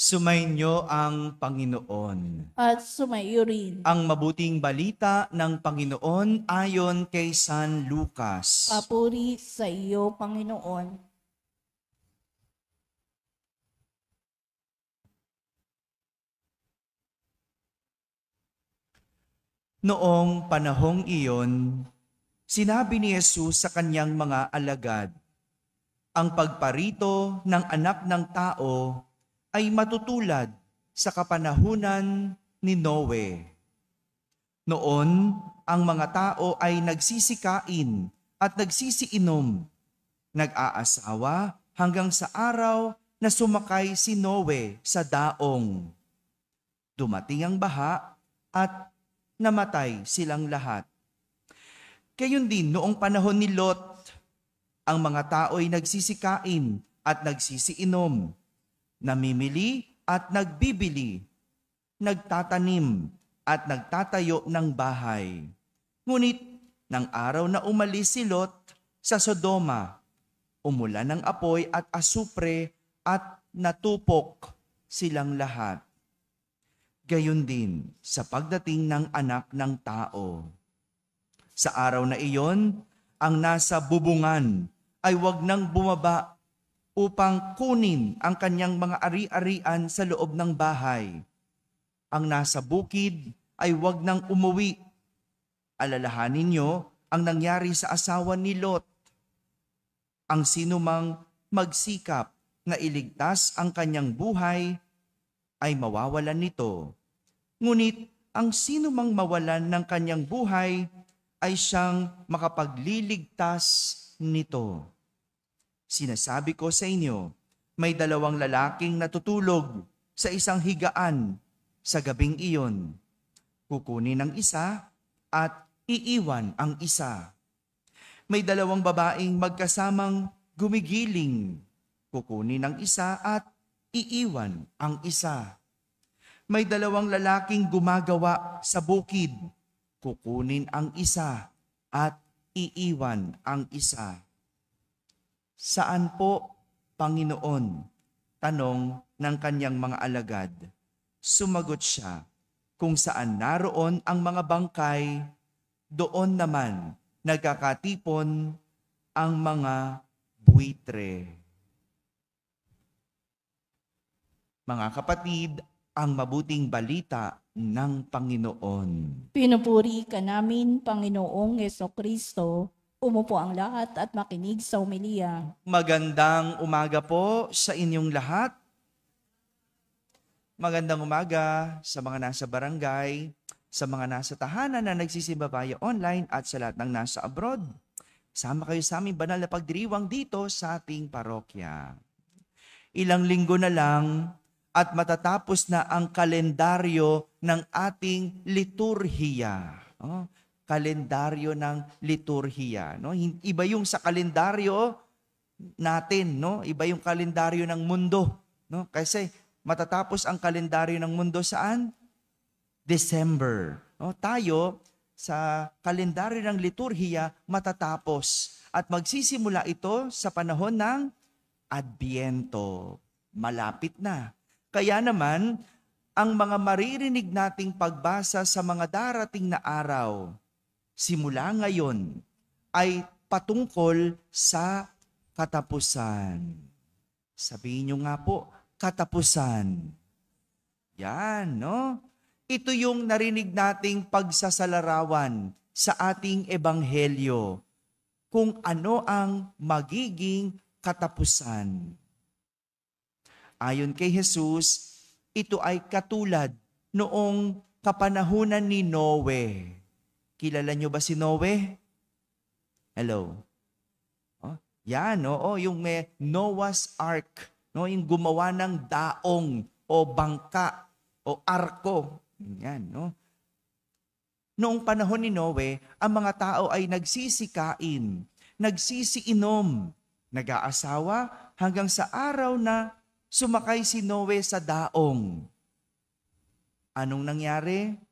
Sumainyo ang Panginoon. At sumaiyo rin. Ang mabuting balita ng Panginoon ayon kay San Lucas. Papuri sa iyo, Panginoon. Noong panahong iyon, sinabi ni Jesus sa kanyang mga alagad, ang pagparito ng anak ng tao ay matutulad sa kapanahunan ni Noe. Noon, ang mga tao ay nagsisikain at nagsisiinom, nag-aasawa hanggang sa araw na sumakay si Noe sa daong. Dumating ang baha at namatay silang lahat. Gayon din noong panahon ni Lot, ang mga tao'y nagsisikain at nagsisiinom, namimili at nagbibili, nagtatanim at nagtatayo ng bahay. Ngunit nang araw na umalis si Lot sa Sodoma, umulan ng apoy at asupre at natupok silang lahat. Gayon din sa pagdating ng anak ng tao. Sa araw na iyon, ang nasa bubungan ay huwag nang bumaba upang kunin ang kanyang mga ari-arian sa loob ng bahay. Ang nasa bukid ay huwag nang umuwi. Alalahanin niyo ang nangyari sa asawa ni Lot. Ang sinumang magsikap na iligtas ang kanyang buhay ay mawawalan nito. Ngunit ang sinumang mawalan ng kanyang buhay ay siyang makapagliligtas nito. Sinasabi ko sa inyo, may 2 lalaking natutulog sa isang higaan sa gabing iyon. Kukunin ang isa at iiwan ang isa. May 2 babaeng magkasamang gumigiling. Kukunin ang isa at iiwan ang isa. May 2 lalaking gumagawa sa bukid. Kukunin ang isa at iiwan ang isa. Saan po, Panginoon? Tanong ng kanyang mga alagad. Sumagot siya, kung saan naroon ang mga bangkay, doon naman nagkakatipon ang mga buitre. Mga kapatid, ang mabuting balita ng Panginoon. Pinupuri ka namin, Panginoong Jesucristo. Umupo ang lahat at makinig sa homilya. Magandang umaga po sa inyong lahat. Magandang umaga sa mga nasa barangay, sa mga nasa tahanan na nagsisimba via online at sa lahat ng nasa abroad. Sama kayo sa aming banal na pagdiriwang dito sa ating parokya. Ilang linggo na lang at matatapos na ang kalendaryo ng ating liturhiya. Kalendaryo ng liturhiya. Iba yung sa kalendaryo natin, iba yung kalendaryo ng mundo. Kasi matatapos ang kalendaryo ng mundo saan? December. Tayo, sa kalendaryo ng liturhiya, matatapos. At magsisimula ito sa panahon ng Adbyento. Malapit na. Kaya naman, ang mga maririnig nating pagbasa sa mga darating na araw, simula ngayon, ay patungkol sa katapusan. Sabihin nyo nga po, katapusan. Yan, Ito yung narinig nating pagsasalarawan sa ating ebanghelyo, kung ano ang magiging katapusan. Ayon kay Jesus, ito ay katulad noong kapanahunan ni Noe. Kilala nyo ba si Noe? Hello? Yan, yung Noah's Ark, yung gumawa ng daong o bangka o arko. Yan, Noong panahon ni Noe, ang mga tao ay nagsisikain, nagsisiinom, nag-aasawa hanggang sa araw na sumakay si Noe sa daong. Anong nangyari?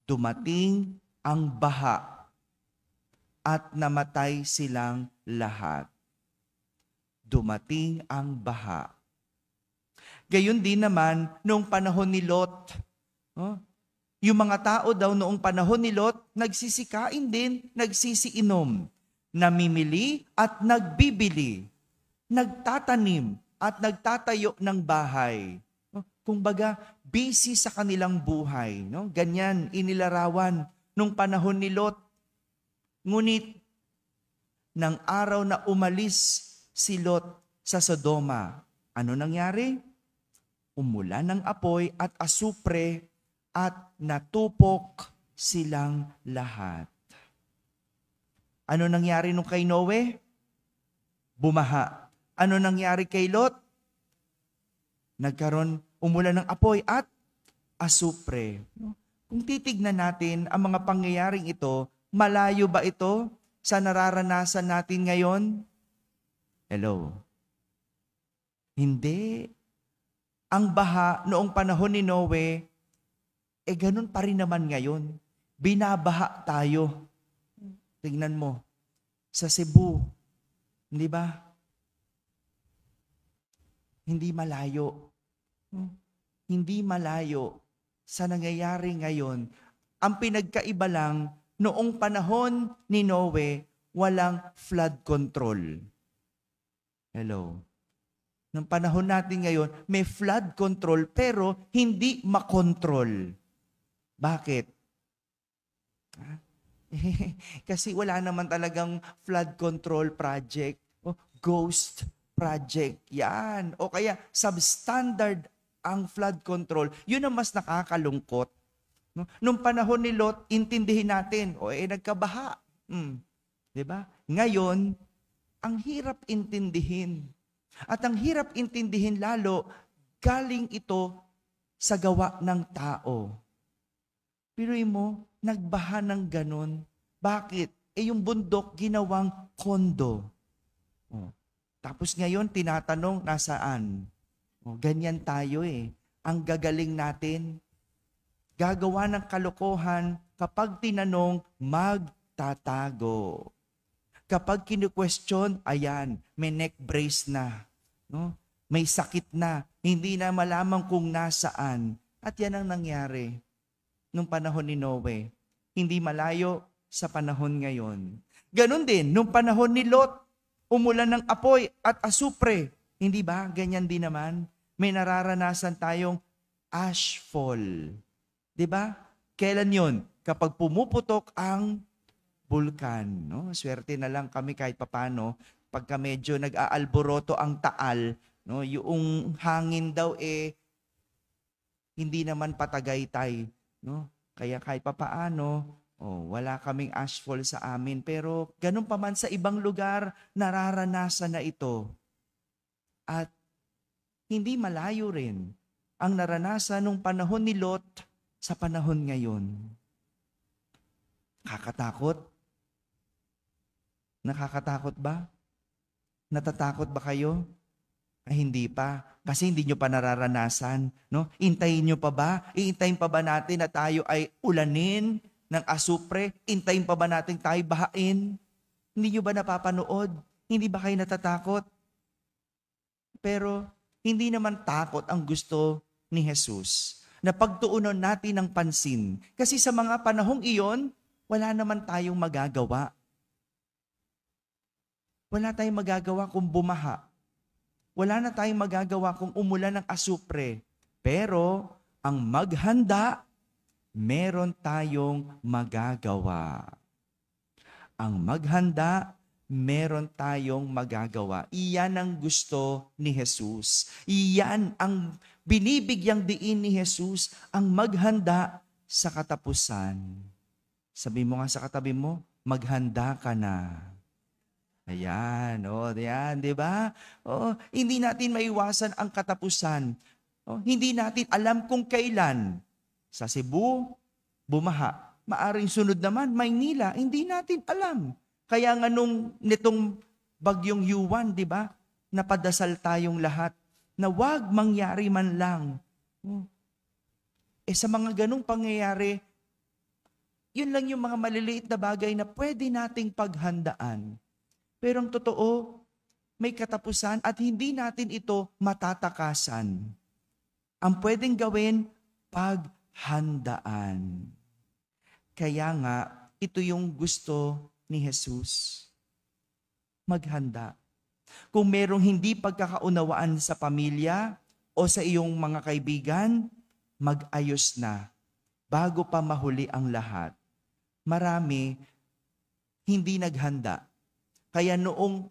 Dumating ang baha at namatay silang lahat. Dumating ang baha. Gayon din naman noong panahon ni Lot. Oh, yung mga tao daw noong panahon ni Lot, nagsisikain din, nagsisiinom, namimili at nagbibili, nagtatanim at nagtatayo ng bahay. No? Kumbaga, busy sa kanilang buhay. No? Ganyan inilarawan nung panahon ni Lot. Ngunit, ng araw na umalis si Lot sa Sodoma, ano nangyari? Umulan ng apoy at asupre at natupok silang lahat. Ano nangyari nung kay Noe? Bumaha. Ano nangyari kay Lot? Umulan ng apoy at asupre. Kung titignan natin ang mga pangyayaring ito, malayo ba ito sa nararanasan natin ngayon? Hello? Hindi. Ang baha noong panahon ni Noe, ganun pa rin naman ngayon. Binabaha tayo. Tingnan mo, sa Cebu, hindi ba? Hindi malayo. Hindi malayo sa nangyayari ngayon. Ang pinagkaiba lang, noong panahon ni Noe, walang flood control. Hello? Noong panahon natin ngayon, may flood control pero hindi makontrol. Bakit? Kasi wala naman talagang flood control project o ghost project. Yan. O kaya substandard ang flood control. Yun ang mas nakakalungkot. No? Nung panahon ni Lot, intindihin natin, nagkabaha. Diba? Ngayon, ang hirap intindihin. At ang hirap intindihin lalo, galing ito sa gawa ng tao. Piruin mo, nagbaha ng ganun. Bakit? Yung bundok ginawang kondo. Tapos ngayon, tinatanong, nasaan? Ganyan tayo Ang gagaling natin. Gagawa ng kalokohan kapag tinanong, magtatago. Kapag kinu-question, ayan, may neck brace na. No? May sakit na. Hindi na malaman kung nasaan. At yan ang nangyari nung panahon ni Noe. Hindi malayo sa panahon ngayon. Ganon din, nung panahon ni Lot, umulan ng apoy at asupre. Hindi ba? Ganyan din naman. May nararanasan tayong ashfall. Di ba? Kailan yun? Kapag pumuputok ang bulkan. No? Swerte na lang kami kahit papano. Pagka medyo nag-aalboroto ang Taal, no? Yung hangin daw hindi naman patagaytay. No? Kaya kahit papaano, wala kaming ashfall sa amin. Pero ganun pa man sa ibang lugar, nararanasan na ito. At hindi malayo rin ang naranasan nung panahon ni Lot sa panahon ngayon. Kakatakot? Nakakatakot ba? Natatakot ba kayo? Hindi pa. Kasi hindi nyo pa nararanasan. No? Intayin nyo pa ba? Iintayin pa ba natin na tayo ay ulanin ng asupre? Intayin pa ba natin tayo bahain? Hindi nyo ba napapanood? Hindi ba kayo natatakot? Pero hindi naman takot ang gusto ni Jesus. Na pagtuunan natin ng pansin. Kasi sa mga panahong iyon, wala naman tayong magagawa. Wala tayong magagawa kung bumaha. Wala na tayong magagawa kung umulan ng asupre. Pero ang maghanda, meron tayong magagawa. Ang maghanda, meron tayong magagawa. Iyan ang gusto ni Jesus. Iyan ang binibigyang diin ni Jesus, ang maghanda sa katapusan. Sabi mo nga sa katabi mo, maghanda ka na. Ayan, ayan, di ba? Hindi natin maiwasan ang katapusan. Hindi natin alam kung kailan. Sa Cebu, bumaha. Maaring sunod naman, Maynila, hindi natin alam. Kaya nga nitong bagyong Yuan, di ba? Napadasal tayong lahat na wag mangyari man lang. Sa mga ganong pangyayari, yun lang yung mga maliliit na bagay na pwede nating paghandaan. Pero ang totoo, may katapusan at hindi natin ito matatakasan. Ang pwedeng gawin, paghandaan. Kaya nga, ito yung gusto ni Jesus. Maghanda. Kung merong hindi pagkakaunawaan sa pamilya o sa iyong mga kaibigan, mag-ayos na bago pa mahuli ang lahat. Marami hindi naghanda. Kaya noong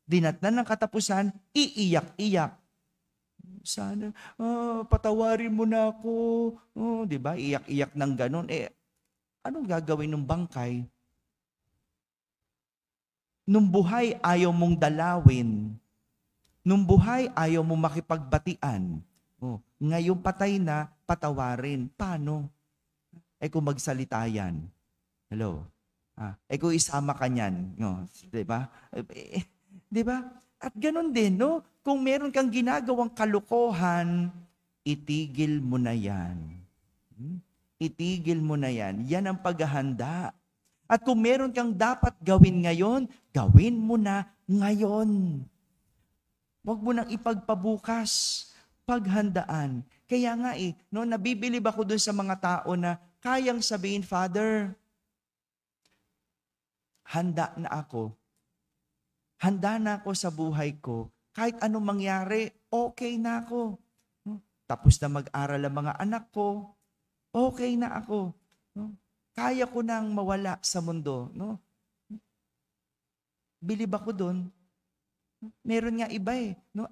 dinatnan ng katapusan, iiyak-iyak. Sana, patawarin mo na ako. Di ba? Iyak-iyak ng ganun. Anong gagawin ng bangkay? Nung buhay, ayaw mong dalawin. Nung buhay, ayaw mong makipagbatian. Ngayong patay na, patawarin. Paano? Kung magsalita yan. Hello? Kung isama ka niyan. No? Diba? Diba? At ganun din, no? Kung meron kang ginagawang kalokohan, itigil mo na yan. Itigil mo na yan. Yan ang paghahanda. At kung meron kang dapat gawin ngayon, gawin mo na ngayon. Huwag mo nang ipagpabukas. Paghandaan. Kaya nga no, nabibilib ako dun sa mga tao na kayang sabihin, Father, handa na ako. Handa na ako sa buhay ko. Kahit anong mangyari, okay na ako. Tapos na mag-aral ang mga anak ko, okay na ako. Kaya ko nang mawala sa mundo. Bilib ako doon. Meron nga iba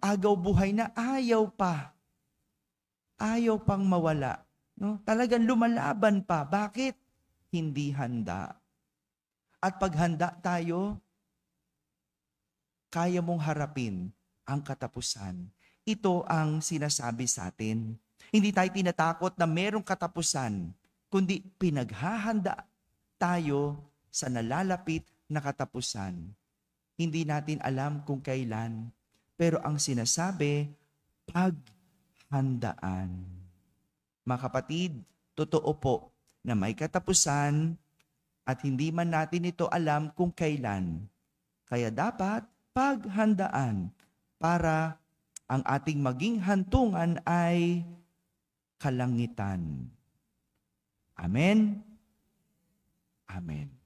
agaw buhay na ayaw pa. Ayaw pang mawala. Talagang lumalaban pa. Bakit? Hindi handa. At pag handa tayo, kaya mong harapin ang katapusan. Ito ang sinasabi sa atin. Hindi tayo tinatakot na merong katapusan, kundi pinaghahanda tayo sa nalalapit na katapusan. Hindi natin alam kung kailan, pero ang sinasabi, paghandaan. Mga kapatid, totoo po na may katapusan at hindi man natin ito alam kung kailan. Kaya dapat paghandaan para ang ating maging hantungan ay kalangitan. Amen? Amen.